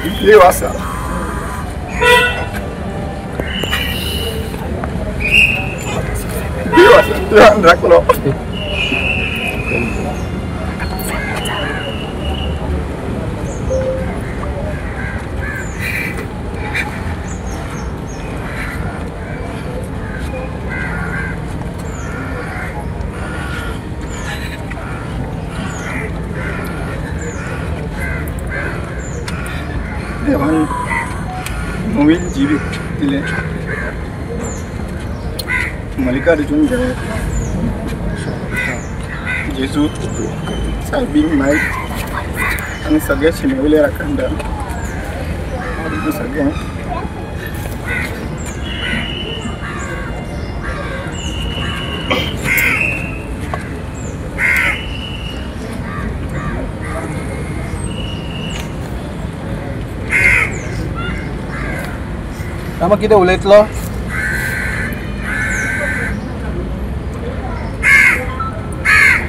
देव आसा देवान राखलो देवान नवीन जिवीत दिलें मल्लिकार्जुन जेजू सायबीन नायक आनी सगळ्या शिमेवयल्या राखणदार सगळ्यांक आम्हा कितें उलयतलो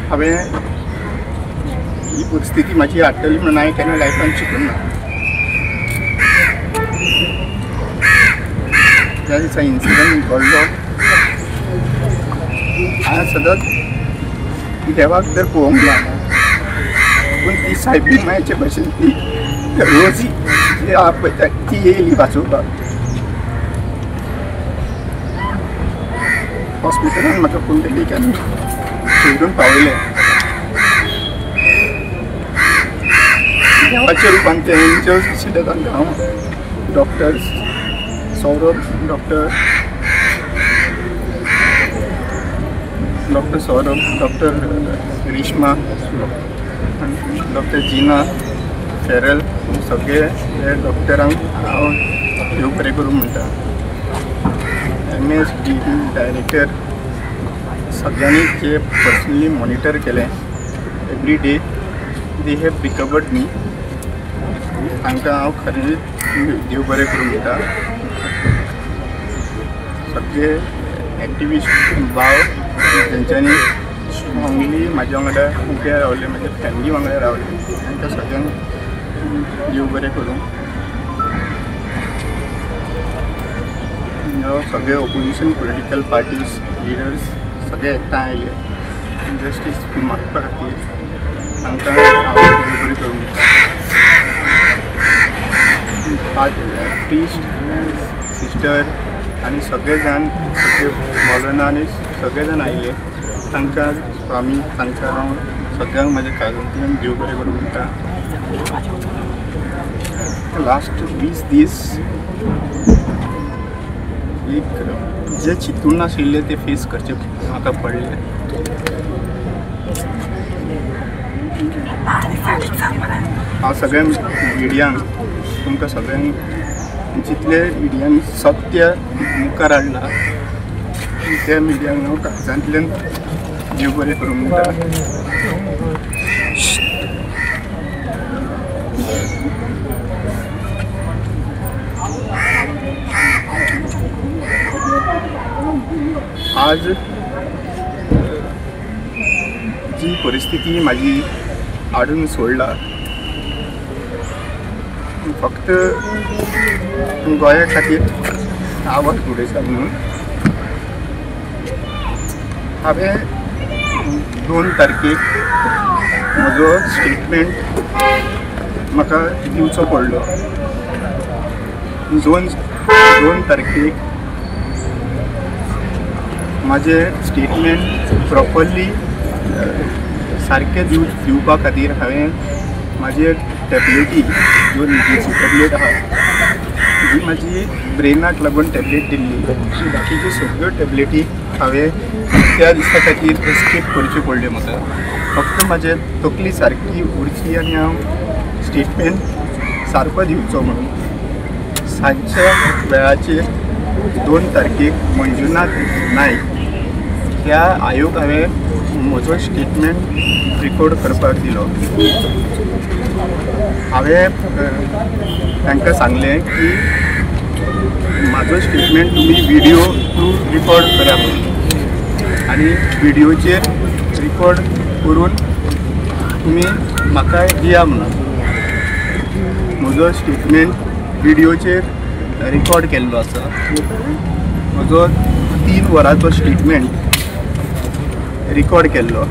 हांवें ही परिस्थिती म्हाजी हाडटली म्हणून हांवें केन्ना लायफान चिंतूंक ना ज्या दिसा इन्सिडंट घडलो हांवें सदांच देवाक तर पळोवंक ना पूण ती सायबीन मायचे भशेन ती रोजी पळयता ती येयली वाचोवपाक हॉस्पिटलान म्हाका पुंडलीकान सोडून पावयलें देवाच्या रूपान ते एंजल्स दिशिल्ले तांकां हांव doctors Saurabh doctor Saurabh doctor Grishma doctor Jeena फेरल सगळे हे डॉक्टरांक हांव देव बरें करूं म्हणटा MS डायरेक्टर सगळ्यांनी जे पर्सनली मॉनिटर केलें every day they have recovered me तांकां हांव खरेंच देव बरें करूं म्हणटा सगळे एक्टिविस्ट भाव तेंच्यांनी स्ट्रॉंगली म्हाज्या वांगडा उबे रावले म्हाज्या फॅमिली वांगडा रावले तांकां सगळ्यांक देव बरें करूं सगळे ऑपोजिशन पॉलिटिकल पार्टीज लिडर्स सगळे एकठांय आयले जस्टीस मागपा खातीर तांकां हांव बरी करूंक प्रिस्ट सिस्टर आनी सगळे जाण मौलाना आनी सगळे जाण आयले तांकां स्वामी तांकां हांव सगळ्यांक म्हाज्या काळजांतल्यान देव बरें करूंक म्हणटा लास्ट 20 दीस एक जे चिंतून नाशिल्ले ते फेस करचे म्हाका पडले हांव सगळ्या मिडियांक तुमकां सगळ्यांक जितले मिडियान सत्य मुखार हाडला त्या मिडियांक हांव काळजांतल्यान देव बरें करूंक म्हणटा आज जी परिस्थिती माझी हाडून सोडला फक्त गोंया खातीर आवाज उडयता म्हणून हांवें 2 तारखेक म्हजो स्टेटमेंट म्हाका दिवचो पडलो 2 तारखेक माझे स्टेटमेंट प्रॉपरली सारके दिवपा खातीर हांवें माझे टॅबलेटी ज्यो न्हिदेची टॅबलेट आहा जी माझी ब्रेनाक लागून टॅबलेट दिल्ली बाकीच्यो सगळ्यो टॅबलेटी हांवें त्या दिसा खातीर एस्केप करच्यो पडल्यो म्हाका फक्त म्हाजे तकली सारकी उरची आनी हांव स्टेटमेंट सारको दिवचो म्हणून सांजच्या वेळाचेर 2 तारखेक मंजुनाथ नायक ह्या आयोग हांवें म्हजो स्टेटमेंट रिकॉर्ड करपाक दिलो हांवें तांकां सांगलें की म्हाजो स्टेटमेंट तुमी विडियो थ्रू रिकॉर्ड करा म्हणून आनी विडियोचेर रिकॉर्ड करून तुमी म्हाका दिया म्हणून म्हजो स्टेटमेंट व्हिडिओचेर रिकॉर्ड केल्लो आसा। म्हजो 3 वरांचो स्टेटमेंट रिकॉर्ड केल्लो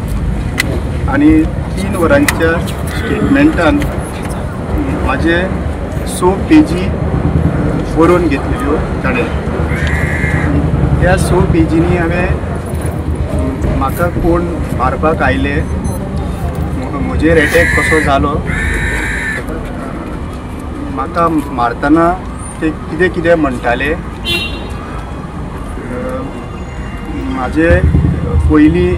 आनी 3 वरांच्या स्टेटमेंटान म्हाजे 6 पेजी बरोवन घेतलेल्यो ताणें। त्या 6 पेजींनी हांवें म्हाका कोण मारपाक आयले, म्हजेर एटॅक कसो जालो, म्हाका मारतना ते कितें कितें म्हणटाले, म्हाजे पयलीं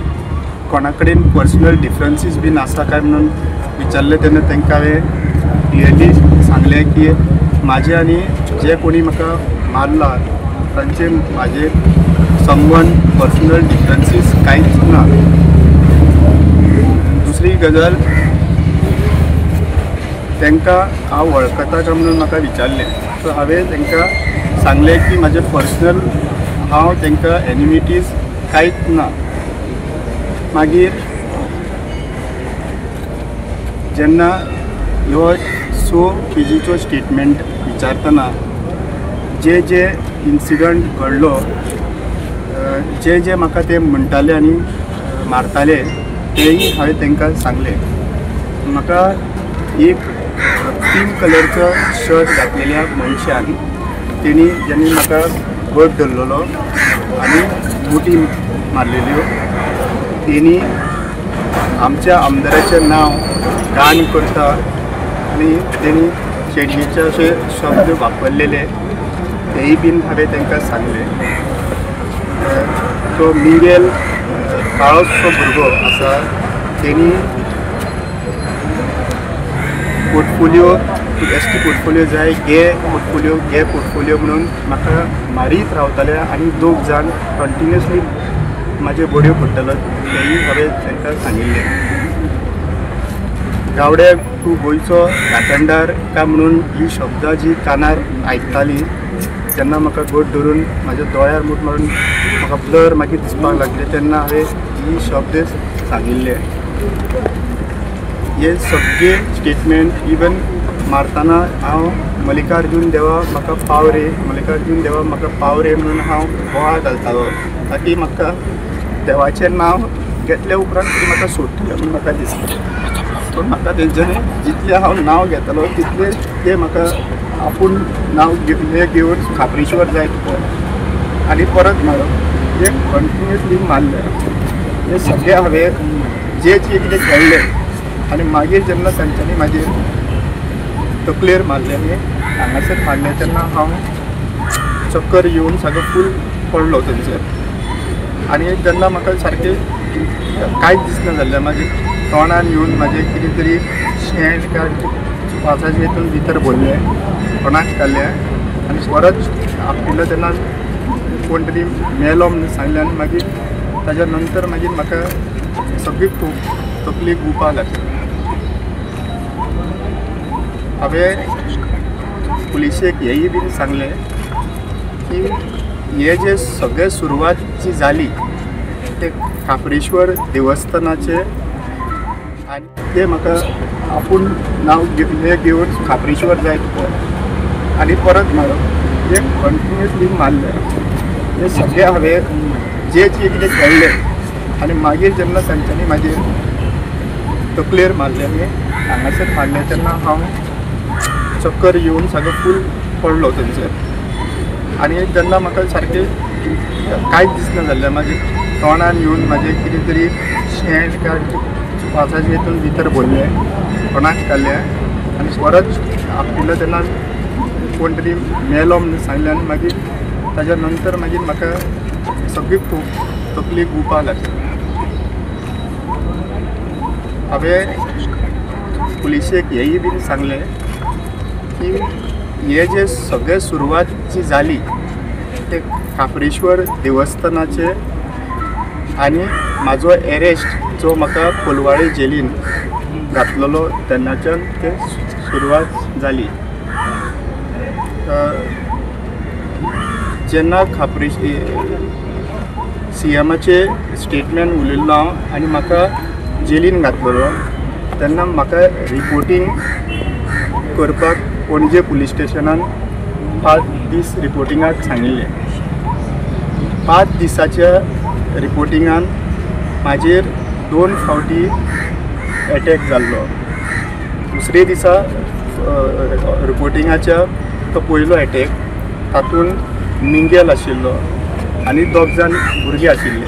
कोणा कडेन पर्सनल डिफरन्सीस बीन आसा काय म्हणून विचारले तेन्ना तांकां हांवें क्लियरली सांगलें की म्हाजे आनी जे कोणी म्हाका मारला तांचे म्हाजे समवन पर्सनल डिफरन्सीस कांयच ना। दुसरी गजाल, तांकां हांव वळखता काय म्हणून म्हाका विचारलें, सो हांवें तांकां सांगलें की म्हाजे पर्सनल हांव तांकां एनिमिटीज कांयच ना। मागीर जेन्ना ह्यो 6 पेजीचो स्टेटमेंट विचारतना जे जे इन्सिडंट घडलो, जे जे म्हाका ते म्हणटाले आनी मारताले तेय हांवें तांकां सांगलें। म्हाका एक पिंक कलरचो शर्ट घातलेल्या मनशान तेणी जेन्ना म्हाका घट धरलेलो आनी मुठी मारलेल्यो, तेणी आमच्या आमदाराचें नांव घाण करता आनी तेणी चेडणीचे अशे शब्द वापरलेले तेय बीन हांवें तांकां सांगलें। तो मिरेल काळोसो भुरगो आसा, तेणी पोर्टफोलिओ एसटी पोर्टफोलिओ जाय, गे पोर्टफोलिओ म्हणून म्हाका मारीत रावताले आनी 2 जाण कंटिन्युअसली म्हाजे बड्यो पडटालो, तेय हांवें तांकां सांगिल्लें। गावडे तूं गोंयचो घाटणदार काय म्हणून ही शब्दां जी कानार आयकताली तेन्ना म्हाका घट धरून म्हाज्या दोळ्यार मूठ मारून म्हाका ब्लर मागीर दिसपाक लागले, तेन्ना हांवें ही शब्द सांगिल्ले। हे सगळे स्टेटमेंट इवन मारतना हांव मल्लिकार्जुन देवा म्हाका पाव रे, मल्लिकार्जुन देवा म्हाका पाव रे म्हणून हांव बोवाळ घालतालो, ताकी म्हाका देवाचें नांव घेतल्या उपरांत ती म्हाका सोडटले म्हणून म्हाका दिसलें। पूण म्हाका तेंच्यांनी जितलें हांव नांव घेतालो तितलें ते म्हाका आपूण नांव घेवन खापरीश्वर जाय आनी परत मारप, हे कंटिन्युअसली मारलें। हे सगळें हांवें जे कितें घडलें आनी मागीर जेन्ना तांच्यांनी म्हाजेर तकलेर मारलें आनी हांगासर मारलें तेन्ना हांव चक्कर येवन सारको फूल पडलो थंयसर। आनी जेन्ना म्हाका सारकें कांयच दिसना जाल्लें, म्हाजे तोंडान येवन म्हाजें कितें तरी शेण काय वासाचें हितून भितर भरलें, तोंडाक घातलें आनी परत आपयलो तेन्ना कोण तरी मेलो म्हणून सांगलें आनी मागीर ताज्या नंतर मागीर म्हाका सगळी तकली गुवपाक लागली। हांवें पुलिशेक हेंय बीन सांगलें की हे जे सगळे सुरवात जी जाली ते खापरेश्वर देवस्थानाचे आनी ते म्हाका आपूण नांव घेवन खापरेश्वर जाय आनी परत मारप, हे कंटिन्युअसली मारलें। हे सगळें हांवें जे कितें घडलें आनी मागीर जेन्ना तांच्यांनी म्हाजेर तकलेर मारलें आनी हांगासर मारलें तेन्ना हांव चक्कर येवन सारको फूल पडलो थंयसर। आनी जेन्ना म्हाका सारकें कांयच दिसना जाल्लें, म्हाजे तोंडान येवन म्हाजें कितें तरी शेण काय वासाचें हितून भितर भरलें, तोंडाक घातलें आनी परत आपयलो तेन्ना कोण तरी मेलो म्हणून सांगलें आनी मागीर ताज्या नंतर मागीर म्हाका सगळी तकली गुवपाक लागली। हांवें पुलिशेक हेंय बीन सांगलें की हे जे सगळे सुरवात जी जाली ते खापरेश्वर देवस्थानाचे आनी म्हाजो एरेस्ट जो म्हाका कोलवाळे जेलीन घातलेलो तेन्नाच्यान ते सुरवात जाली। जेन्ना सीएमाचे स्टेटमेंट उलयल्लो हांव आनी म्हाका जेलीन घातलेलो तेन्ना म्हाका रिपोर्टींग करपाक पणजे पुलीस स्टेशनान 5 दीस रिपोर्टिंगाक सांगिल्ले. 5 दिसाच्या रिपोर्टिंगान म्हाजेर 2 फावटी एटॅक जाल्लो. दुसरे दिसा रिपोर्टिंगाच्या तो पयलो एटॅक, तातूंत मिंगेल आशिल्लो आनी 2 जाण भुरगे आशिल्ले.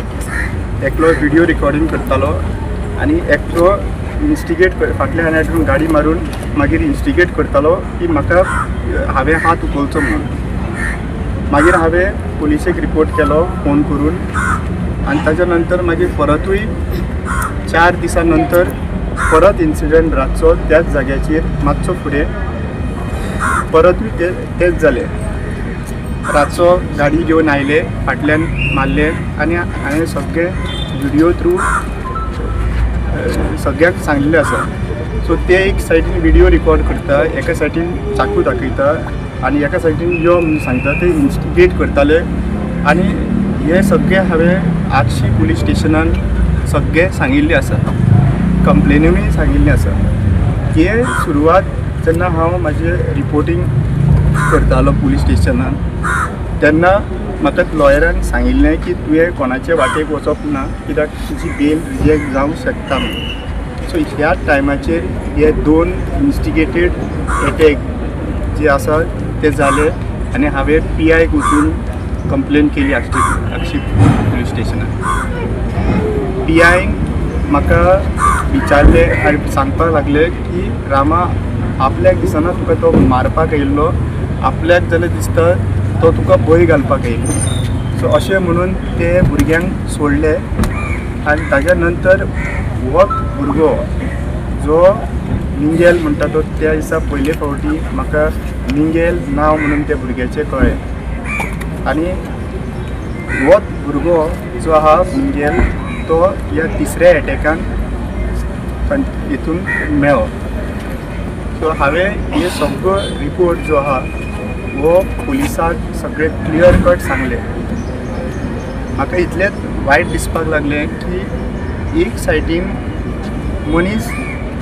एकलो व्हिडिओ रिकॉर्डिंग करतालो आनी एकटो इन्स्टिगेट फाटल्यान हाडून गाडी मारून मागीर इन्स्टिगेट करतालो की म्हाका हांवें हात उखलचो म्हणून. मागीर हांवें पुलिसेक रिपोर्ट केलो फोन करून आनी ताच्या नंतर मागीर परतूय 4 दिसां नंतर परत इन्सिडंट रातचो त्याच जाग्याचेर मातसो फुडें परतूय तेच जालें. रातचो गाडी घेवन आयले, फाटल्यान मारले आनी हांवें सगळे व्हिडिओ थ्रू सगळ्यांक सांगिल्लें आसा. सो ते एक सायडीन व्हिडिओ रिकॉर्ड करता, एका सायडीन चाकू दाखयता आनी एका सायडीन यो म्हणून सांगता, ते इन्स्टिगेट करताले. आनी हे सगळे हांवें आगशी पुलीस स्टेशनान सगळे सांगिल्लें आसा, कंप्लेनीनूय सांगिल्लें आसा. हे सुरवात जेन्ना हांव म्हाजें रिपोर्टींग करतालो पुलीस स्टेशनान तेन्ना म्हाका लॉयरान सांगिल्लें की तुवें कोणाचे वाटेक वचप ना, कित्याक तुजी बेल रिजेक्ट जावंक शकता म्हणून. सो ह्या टायमाचेर हे 2 इन्स्टिगेटेड एटॅक जे आसा ते जाले आनी हांवें PIक वचून कंप्लेन केली आगशी पुलीस स्टेशनान. PIन म्हाका विचारले आनी सांगपाक लागले की रामा, आपल्याक दिसना तुका तो मारपाक येयल्लो, आपल्याक जाल्यार दिसता तो तुका भंय घालपाक येयलो. सो अशें म्हणून ते भुरग्यांक सोडले आनी ताज्या नंतर हो भुरगो जो मिंगेल म्हणटा तो त्या दिसा पयले फावटी म्हाका मिंगेल नांव म्हणून त्या भुरग्याचें कळ्ळें. आनी हो भुरगो जो आहा मिंगेल तो ह्या 3ऱ्या एटॅकान हितून मेळ्ळो. सो हांवें हे सगळो रिपोर्ट जो आहा वो पुलिसाक सगळे क्लियर कट सांगले. म्हाका इतलेंच वायट दिसपाक लागलें की एक सायडीन मनीस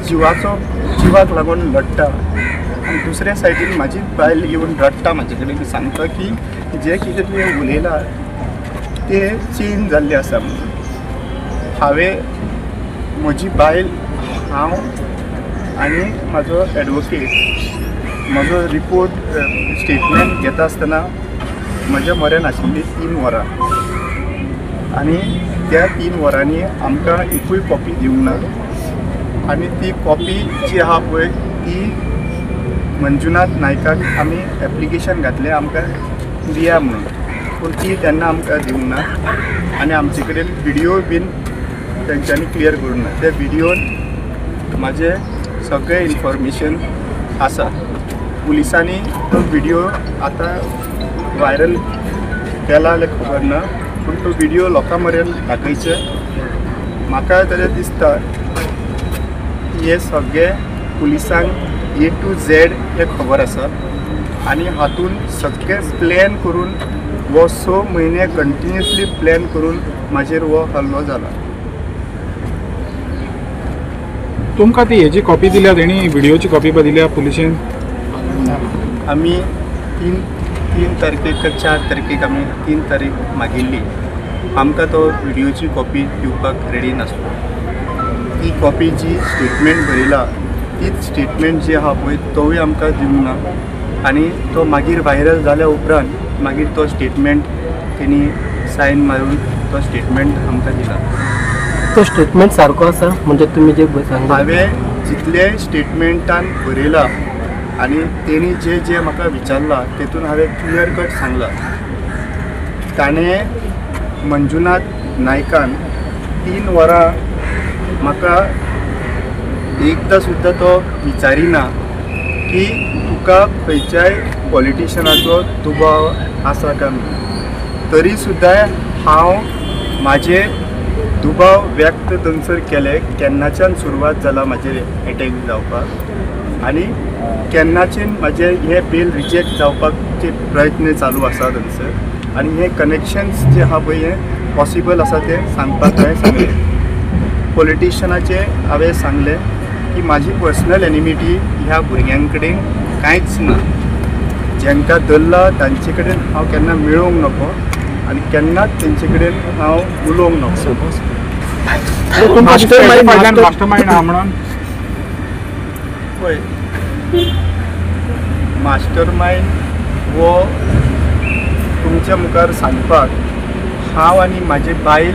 जिवाक लागून लडटा आनी दुसऱ्या सायडीन म्हाजी बायल येवन रडटा म्हाजे कडेन, सांगता की जे कितें तुवें उलयलां तें चेंज जाल्लें आसा म्हणून. हांवें म्हजी बायल, हांव आनी म्हाजो एडवोकेट म्हजो रिपोर्ट स्टेटमेंट घेता आसतना म्हज्या म्हऱ्यान आशिल्ली 3 वरां आनी त्या 3 वरांनी आमकां एकूय कॉपी दिवंक ना. आनी ती कॉपी जी आहा पळय ती मंजुनाथ नायकाक आमी एप्लिकेशन घातलें आमकां दिया म्हणून, पूण ती तेन्ना आमकां दिवंक ना. आनी आमचे कडेन व्हिडिओ बीन तेंच्यांनी क्लियर करूंक ना. त्या व्हिडिओन म्हाजें सगळें इन्फॉर्मेशन आसा. पुलिसांनी तो व्हिडिओ आतां वायरल केला जाल्यार खबर ना, पूण तो व्हिडिओ लोकां मेरेन दाखयचे. म्हाका जाल्यार दिसता हे सगळे पुलिसांक A to Z हे खबर आसा आनी हातून सगळें प्लॅन करून वो 6 म्हयने कंटिन्युअसली प्लॅन करून म्हाजेर हो हल्लो जाला. तुमकां ती हेजी कॉपी दिल्या, तेणी व्हिडिओची कॉपी दिल्या पुलिशेन? आमी 3 तारखेक 4 तारखेक आमी 3 तारीख मागिल्ली. आमकां तो व्हिडिओची कॉपी दिवपाक रेडी नासलो. ती कॉपी जी स्टेटमेंट बरयला तीच स्टेटमेंट जी आहा पळय तोय आमकां दिवंक ना. आनी तो मागीर व्हायरल जाल्या उपरांत मागीर तो स्टेटमेंट तेणी सायन मारून तो स्टेटमेंट आमकां दिला. तो स्टेटमेंट सारको आसा म्हणजे तुमी जे सांगता? हांवें जितले स्टेटमेंटान बरयला आनी तेणी जे म्हाका विचारला तेतून हांवें क्लियर कट सांगला. ताणें मंजुनाथ नायकान 3 वरां म्हाका एकदां सुद्दां तो विचारिना की तुका खंयच्याय पॉलिटिशनाचो दुबाव आसा काय म्हणून. तरी सुद्दां हांव म्हाजे दुबाव व्यक्त थंयसर केले. केन्नाच्यान सुरवात जाला म्हाजेर एटॅक जावपाक आनी केन्नाच्यान म्हाजे हे बेल रिजेक्ट जावपाकचे प्रयत्न चालू आसा थंयसर. आनी हे कनेक्शन्स जे आहा पळय हे पॉसिबल आसा ते सांगपाक हांवें सांगलें. पॉलिटिशनाचे हांवें सांगलें की म्हाजी पर्सनल एनिमिटी ह्या भुरग्यां कडेन कांयच ना. जेंकां धरला तांचे कडेन हांव केन्ना मेळोवंक नको आनी केन्नाच तेंचे कडेन हांव उलोवंक नको. मास्टरमाइंड आहा म्हणून पळय, मास्टर माइंड वो तुमच्या मुखार सांगपाक हांव आनी म्हाजे बायल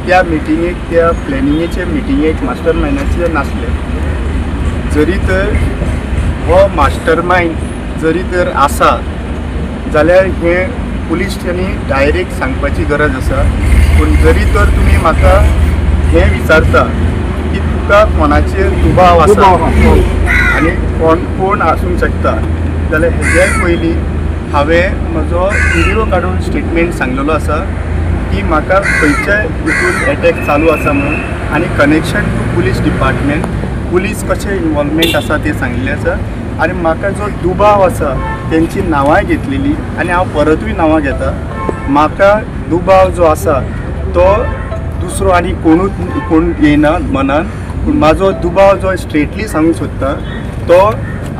त्या मिटिंगेक, त्या प्लॅनिंगेचे मिटिंगेक मास्टर माइंडाचे नासले. जरी तर हो मास्टर माइंड जरी तर आसा जाल्यार हें पुलिसांनी डायरेक्ट सांगपाची गरज आसा. पूण जरी तर तुमी म्हाका हें विचारता की तुका कोणाचेर दुबाव आसा आनी कोण आसूंक शकता, जाल्यार हेजे पयलीं हांवें म्हजो व्हिडिओ काडून स्टेटमेंट सांगलेलो आसा की म्हाका खंयच्याय हितून एटॅक चालू आसा म्हणून आनी connection to police department, police कशें इनवॉल्वमेंट आसा तें सांगिल्लें आसा. आनी म्हाका जो दुबाव आसा तेंची नांवां घेतलेली आनी हांव परतूय नांवां घेता. म्हाका दुबाव जो आसा तो दुसरो आनी कोण येना मनान, पूण म्हाजो दुबाव जो स्ट्रेटली सांगूंक सोदता तो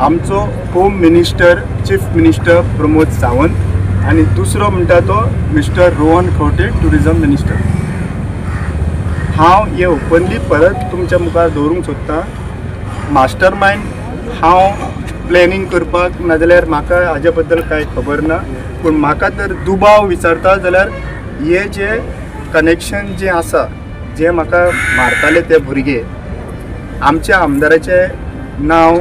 आमचो home minister, chief minister Pramod Sawant आनी दुसरो म्हणटा तो mister Rohan Khaunte, tourism minister. हांव हे ओपनली परत तुमच्या मुखार दवरूंक सोदतां. मास्टर माइंड हांव प्लॅनिंग करपाक नाजाल्यार म्हाका हाजे बद्दल कांय खबर ना. पूण म्हाका तर दुबाव विचारता जाल्यार हे जे कनेक्शन जे आसा, जे म्हाका मारताले ते भुरगे, आमच्या आमदाराचें नांव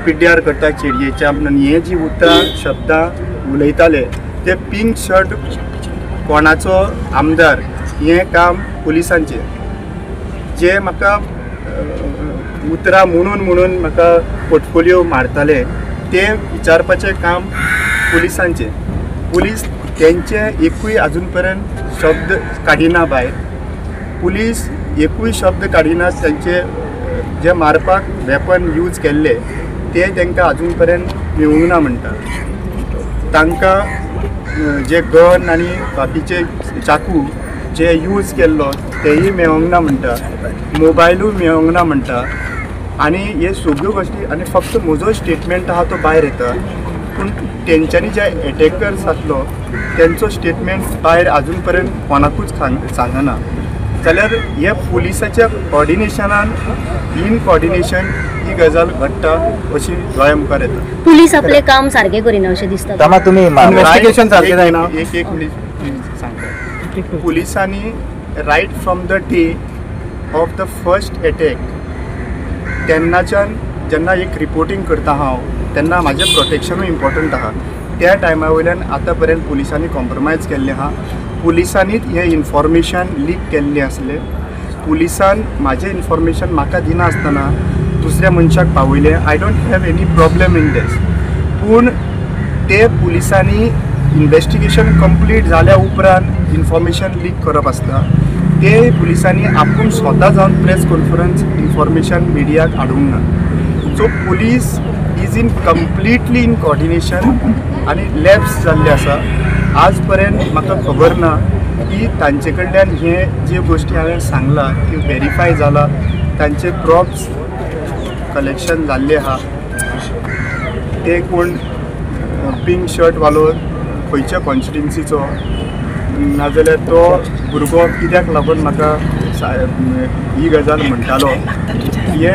पिड्ड्यार करता चेडयेच्या म्हणून हे जी उतरां शब्दां उलयताले ते पिंक शर्ट कोणाचो आमदार हें काम पुलिसांचें. जे म्हाका उतरां म्हणून म्हाका पोर्टफोलिओ मारताले ते विचारपाचें काम पुलिसांचें. पुलीस तेंचे एकूय आजून पर्यंत शब्द काडिना भायर. पुलीस एकूय शब्द काडिना. तेंचे जे मारपाक वेपन यूज केल्ले ते तांकां आजून पर्यंत मेळूंक ना म्हणटा. तांकां जे गन आनी बाकीचे चाकू जे यूज केल्लो तेही मेळोंक ना म्हणटा. मोबायलूय मेळोंक ना म्हणटा. आनी हे सगळ्यो गोश्टी आनी फक्त म्हजो स्टेटमेंट आहा तो भायर येता. पूण तेंच्यांनी जे एटॅकर्स आसलो तेंचो स्टेटमेंट भायर आजून पर्यंत कोणाकूच सांगना. जाल्यार हे पुलिसाच्या कॉर्डिनेशनान इन कॉर्डिनेशन ही गजाल घडटा अशी दोळ्या मुखार येता. पुलीस आपले काम सारके करिना अशें दिसता. इन्व्हेस्टिगेशन सारकें जायना. एक मिनीट सांगता. पुलिसांनी right from the day of the first attack तेन्नाच्यान जेन्ना एक रिपोर्टिंग करता हांव तेन्ना म्हाजें प्रोटेक्शनूय इम्पॉर्टंट आहा. त्या टायमा वयल्यान आतां पर्यंत पुलिसांनी कॉम्प्रोमायज केल्लें आहा. पुलिसांनीच हें इन्फॉर्मेशन लीक केल्लें आसलें. पुलिसान म्हाजें इन्फॉर्मेशन म्हाका दिना आसतना दुसऱ्या मनशाक पावयलें. I don't have any problem in this. पूण ते पुलिसांनी इन्व्हेस्टिगेशन कंप्लीट जाल्या उपरांत इन्फॉर्मेशन लीक करप आसता. ते पुलिसांनी आपूण स्वता जावन प्रेस कॉन्फरन्स इन्फॉर्मेशन मिडियाक हाडूंक ना. So police is in completely in coordination आनी लॅब्स जाल्ले आसा. आज पर्यंत म्हाका खबर ना की तांचे कडल्यान हे जे गोश्टी हांवें सांगला त्यो व्हेरीफाय जाला. तांचे प्रॉप्स कलेक्शन जाल्ले आहा. ते कोण पिंक शर्ट वालो खंयच्या कॉन्स्टिट्युन्सीचो नाजाल्यार तो भुरगो कित्याक लागून म्हाका ही गजाल म्हणटालो हे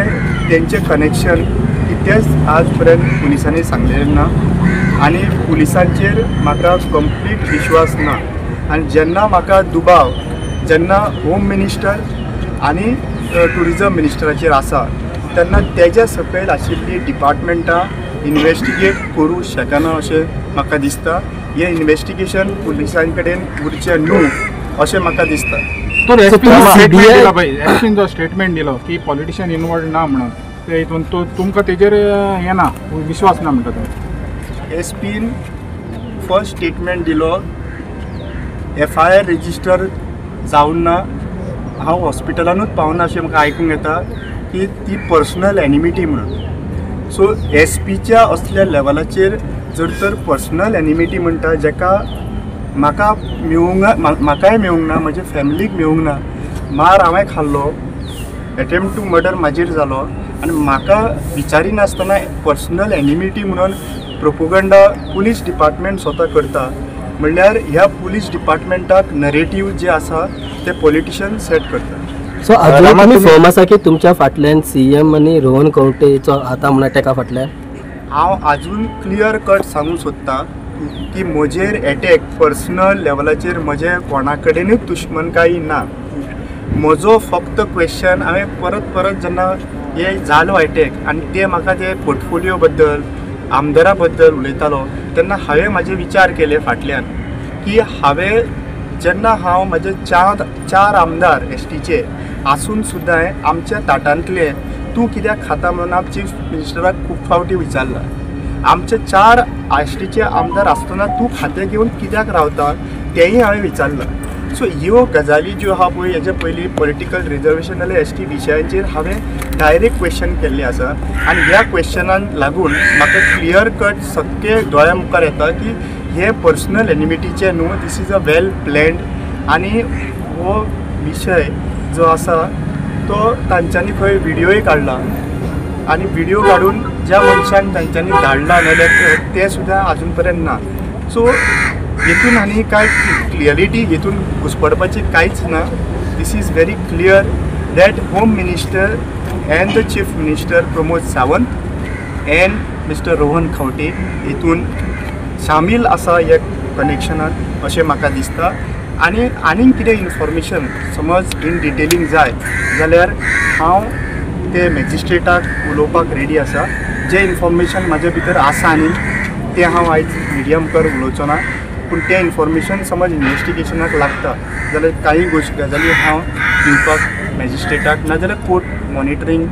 तेंचे कनेक्शन कितेंच आज पर्यंत पुलिसांनी सांगलेलें ना. आनी पुलिसांचेर म्हाका कंप्लीट विश्वास ना. आनी जेन्ना म्हाका दुबाव जेन्ना होम मिनिस्टर आनी टुरिजम मिनिस्टराचेर आसा तेन्ना तेज्या सकयल आशिल्ली डिपार्टमेंटां इन्व्हेस्टिगेट करूं शकना अशें म्हाका दिसता. हे इन्व्हेस्टिगेशन पुलिसां कडेन उरचें न्हू अशें म्हाका दिसता. तो स्टेटमेंट दिलो की पॉलिटिशियन इनवॉल्व ना म्हणून ते हितून तुमकां तेजेर हें ना विश्वास ना म्हणटा तो. एसपीन फर्स्ट स्टेटमेंट दिलो FIR रेजिस्टर जावन ना. हांव हॉस्पिटलानूच पावना अशें म्हाका आयकूंक येता की ती पर्सनल एनिमिटी म्हणून. सो एसपीच्या असल्या लेवलाचेर जर तर पर्सनल एनिमिटी म्हणटा जेका म्हाका म्हाकाय मेळूंक ना, म्हज्या फॅमिलीक मेळूंक ना. मार हांवें खाल्लो, एटेम्प्ट टू मर्डर म्हाजेर जालो आनी म्हाका विचारिनासतना पर्सनल एनिमिटी म्हणून प्रोपोगंडा पुलीस डिपार्टमेंट स्वता करता म्हणल्यार ह्या पुलीस डिपार्टमेंटाक नरेटिव्ह जे आसा ते पॉलिटिशियन सेट करता. सो अजून तुमी फर्म आसा की तुमच्या फाटल्यान CM आनी रोहन खंवटेचो हाता म्हणा तेका फाटल्यान? हांव आजून क्लियर कट सांगूंक सोदतां की म्हजेर एटॅक पर्सनल लेवलाचेर म्हजे कोणा कडेनूच दुश्मनकायी ना. म्हजो फक्त क्वेश्चन हांवें परत परत जेन्ना हे जालो अटॅक आनी ते म्हाका ते पोर्टफोलियो बद्दल आमदारा बद्दल उलयतालो तेन्ना हांवें म्हाजे विचार केले फाटल्यान की हांवें जेन्ना हांव म्हाजे चार आमदार STचे आसून सुद्दां आमच्या ताटांतले तूं कित्याक खाता म्हणून हांव चीफ मिनिस्टराक खूब फावटी विचारला. आमचे 4 STचे आमदार आसतना तूं खातें घेवन कित्याक रावता तेंय हांवें विचारलां. सो ह्यो गजाली ज्यो आहा पळय हेजे पयलीं पॉलिटिकल रिजर्वेशन नाल्यार ST विशयांचेर हांवें डायरेक्ट क्वेश्चन केल्ले आसा आनी ह्या क्वेश्चनाक लागून म्हाका क्लियर कट सगळे दोळ्या मुखार येता की हे पर्सनल एनिमिटीचे न्हू, this is a well planned. आनी हो विशय जो आसा तो तांच्यांनी खंय व्हिडियोय काडला आनी व्हिडियो काडून ज्या मनशान तांच्यांनी धाडला नाल्यार ते सुद्दां आजून पर्यंत ना. सो हेतून आनी कांय क्लियरिटी हेतून घुसपडपाची कांयच ना. This is very clear that home minister and the chief minister Pramod Sawant and mister Rohan Khaunte हेतून शामील आसा ह्या कनेक्शनान अशें म्हाका दिसता. आनी आनीक कितें इन्फॉर्मेशन समज इन डिटेलींग जाय जाल्यार हांव ते मॅजिस्ट्रेटाक उलोवपाक रेडी आसा. जे इन्फॉर्मेशन म्हाजे भितर आसा आनी ते हांव आयज मिडिया मुखार उलोवचो ना, पूण तें इन्फॉर्मेशन समज इन्वेस्टिगेशनाक लागता जाल्यार कांय गजाली हांव दिवपाक मॅजिस्ट्रेटाक नाजाल्यार कोर्ट मॉनिटरींग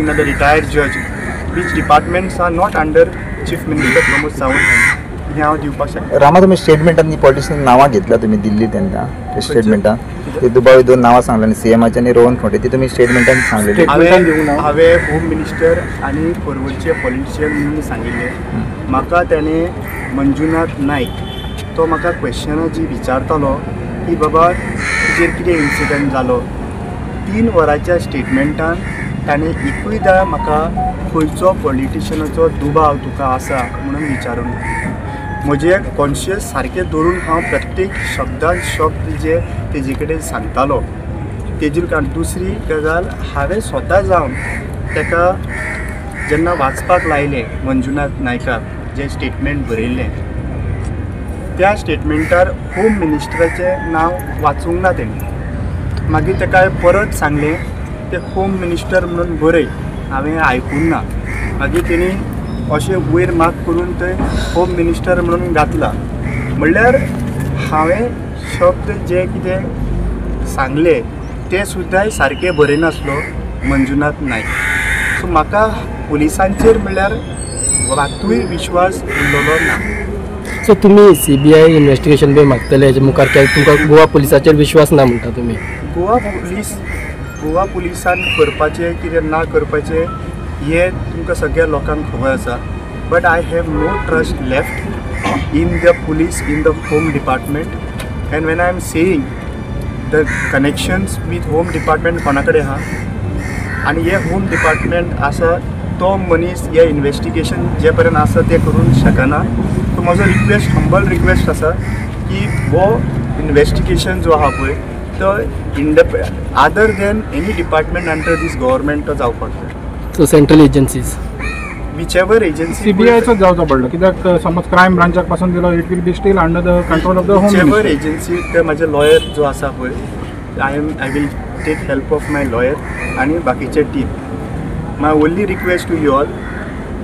नाजाल्यार रिटायर्ड जज which departments are not under chief minister Pramod Sawant हें हांव दिवपाक शकता. रामा तुमी स्टेटमेंटांनी पॉलिटिशियन नांवां घेतला तुमी दिल्ली तेन्ना स्टेटमेंटान ते दुबावी 2 नांवां सांगला न्ही CMचे आनी रोहन खंवटे ती तुमी स्टेटमेंटान सांगलेली. हांवें होम मिनिस्टर आनी फॉरवर्डचे पॉलिटिशियन म्हणून सांगिल्ले. म्हाका ताणें मंजुनाथ नायक तो म्हाका क्वेश्चनां जी विचारतालो की बाबा तुजेर कितें इन्सिडंट जालो 3 वरांच्या स्टेटमेंटान ताणें एकूयदां म्हाका खंयचो पॉलिटिशियनाचो दुबाव तुका आसा म्हणून विचारूंक ना. म्हजे कॉन्शियस सारकें धरून हांव प्रत्येक शब्दान शब्द जे तेजे कडेन सांगतालो तेजेर कारण. दुसरी गजाल हांवें स्वता जावन ताका जेन्ना वाचपाक लायलें मंजुनाथ नायकाक जे स्टेटमेंट बरयल्लें त्या स्टेटमेंटार होम मिनिस्टराचें नांव वाचूंक ना तेणें. मागीर ताका हांवें परत सांगलें ते होम मिनिस्टर म्हणून बरय, हांवें आयकूंक ना. मागीर तेणी अशें वयर मार्क करून थंय होम मिनिस्टर म्हणून घातला. म्हणल्यार हांवें शब्द जे कितें सांगले ते सुद्दां सारके बरयनासलो मंजुनाथ नायक. सो म्हाका पुलिसांचेर म्हणल्यार वातूय विश्वास उरलेलो ना. सो तुमी CBI इन्वेस्टिगेशन बी मागतले हेजे मुखार तुमकां गोवा पुलिसाचेर विश्वास ना म्हणटा तुमी? गोवा पुलिसान करपाचें कितें ना करपाचें हे तुमकां सगळ्या लोकांक खबर आसा. But I have no trust left in the police in the home department. And when I am saying the connections with home department कोणा कडेन आहा आनी हे होम डिपार्टमेंट आसा तो मनीस हे इन्वेस्टिगेशन जे पर्यंत आसा ते करूंक शकना. सो म्हजो रिक्वेस्ट हंबल रिक्वेस्ट आसा की हो इन्वेस्टिगेशन जो आहा पळय तो other than any department under this government तो जावपाक जाय. So central agencies whichever agency CBIचोच जावचो पडलो कित्याक समज क्रायम ब्रांचाक पासून दिलो it will be still under the control of the home whichever minister. एजन्सी ते म्हाजे लॉयर जो आसा पळय I will take help of my lawyer आनी बाकीचे team. My only request to you all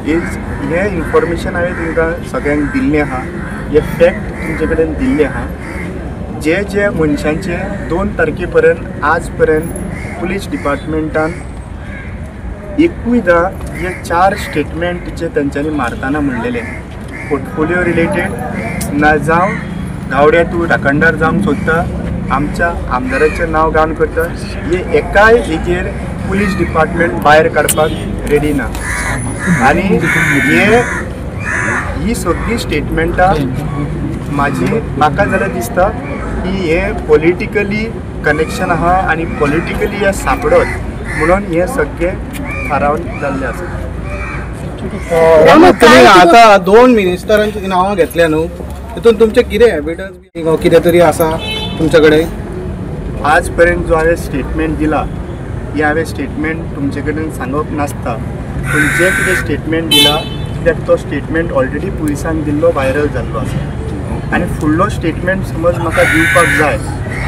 is हे इन्फॉर्मेशन हांवें तुमकां सगळ्यांक दिल्लें आहा, हे फॅक्ट तुमचे कडेन दिल्ले आहा. जे मनशांचे 2 तारखे पर्यंत आज पर्यंत पुलीस डिपार्टमेंटान एकूयदां हे 4 स्टेटमेंट जे तेंच्यांनी मारतना म्हणलेले पोर्टफोलियो रिलेटेड ना जावं गावड्या तूं राखणदार जावंक सोदता आमच्या आमदाराचें नांव घावन करता हे एकाय हेजेर पुलीस डिपार्टमेंट भायर काडपाक रेडी ना. आनी ही सगळी स्टेटमेंटां म्हाका जाल्यार दिसता की हे पॉलिटिकली कनेक्शन आहा आनी पॉलिटिकली हे सापडत म्हणून हे सगळे थारावन जाल्ले आसा. तुम्ही आता 2 मिनिस्टरांची नांवां घेतल्या न्हू, तितून तुमचे कितें एविडन्स कितें तरी आसा तुमचे कडेन? आज पर्यंत जो हांवें स्टेटमेंट दिला हे हांवें स्टेटमेंट तुमचे कडेन सांगप नासता, पूण जे कितें स्टेटमेंट दिला कित्याक तो स्टेटमेंट ऑलरेडी पुलिसांक दिल्लो व्हायरल जाल्लो आसा. आनी फुडलो स्टेटमेंट समज म्हाका दिवपाक जाय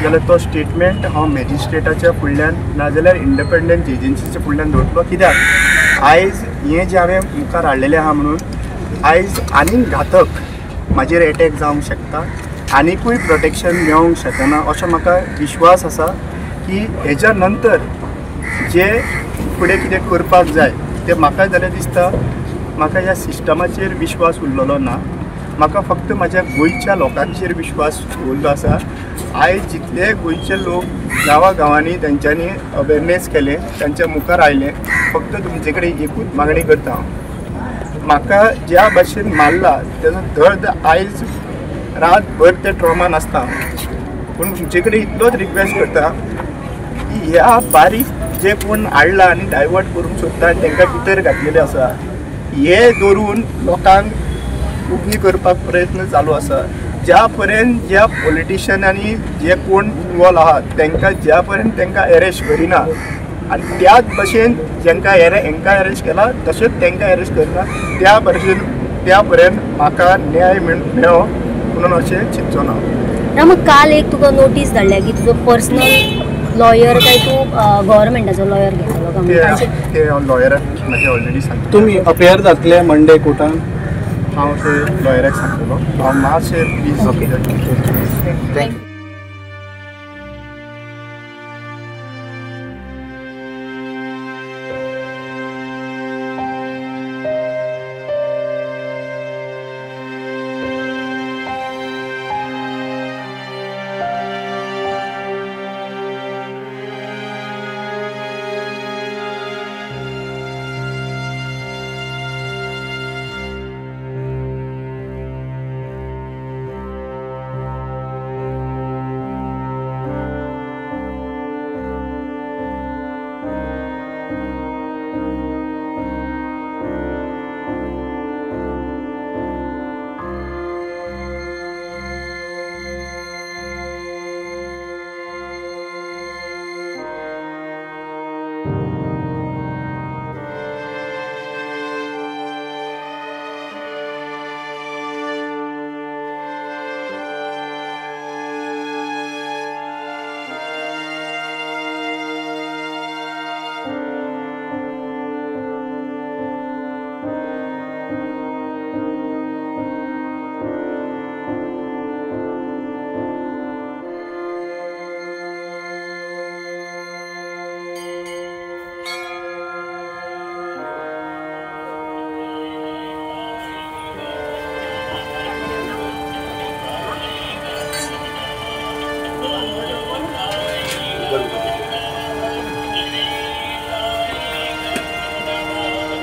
जाल्यार तो स्टेटमेंट हांव मॅजिस्ट्रेटाच्या फुडल्यान नाजाल्यार इंडिपेंडंट एजन्सीच्या फुडल्यान दवरतलो. कित्याक आयज हें जें हांवें मुखार हाडलेलें आहा म्हणून आयज आनीक घातक म्हाजेर एटॅक जावंक शकता, आनिकूय प्रोटेक्शन मेळोंक शकना अशें म्हाका विश्वास आसा की हेज्या नंतर जे फुडें कितें करपाक जाय तें म्हाका जाल्यार दिसता म्हाका ह्या सिस्टमाचेर विश्वास उरलेलो ना. म्हाका फक्त म्हाज्या गोंयच्या लोकांचेर विश्वास उरलो आसा. आयज जितले गोंयचे लोक गांवांनी तेंच्यांनी अवेरनेस केलें, तांच्या मुखार आयलें, फक्त तुमचे कडेन एकूच मागणी करता हांव, म्हाका ज्या भाशेन मारला तेजो दर्द आयज रातभर ते ट्रॉमान आसता. पूण तुमचे कडेन इतलोच रिक्वेस्ट करता की ह्या बारीक जे कोण हाडला आनी डायवर्ट करूंक सोदता आनी तांकां भितर घातलेले आसा हे धरून लोकांक उगी करपाक प्रयत्न चालू आसा. ज्या पर्यंत ज्या पॉलिटिशियनांनी जे कोण इन्वॉल्व आहात तांकां ज्या पर्यंत तांकां अरेस्ट करिना आनी त्याच भशेन जेंकां हांकां अरेस्ट केला तशेंच तांकां अरेस्ट करना त्या पर्यंत म्हाका न्याय मेळो म्हणून अशें चिंतचो ना. रामा, काल एक तुका नोटीस धाडल्या की तुजो पर्सनल लॉयर काय तू गव्हर्मेंटाचो लॉयर घेतलो? ते लॉयराक म्हाजे ऑलरेडी सांगता. तुम्ही अपेयर जातले मंडे कोर्टान? हांव ते लॉयराक सांगतलो. हांव मातशें please. Thank you.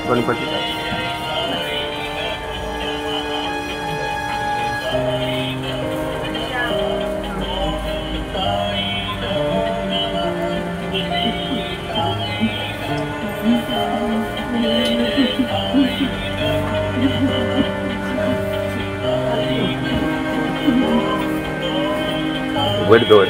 Ganpati Where to go?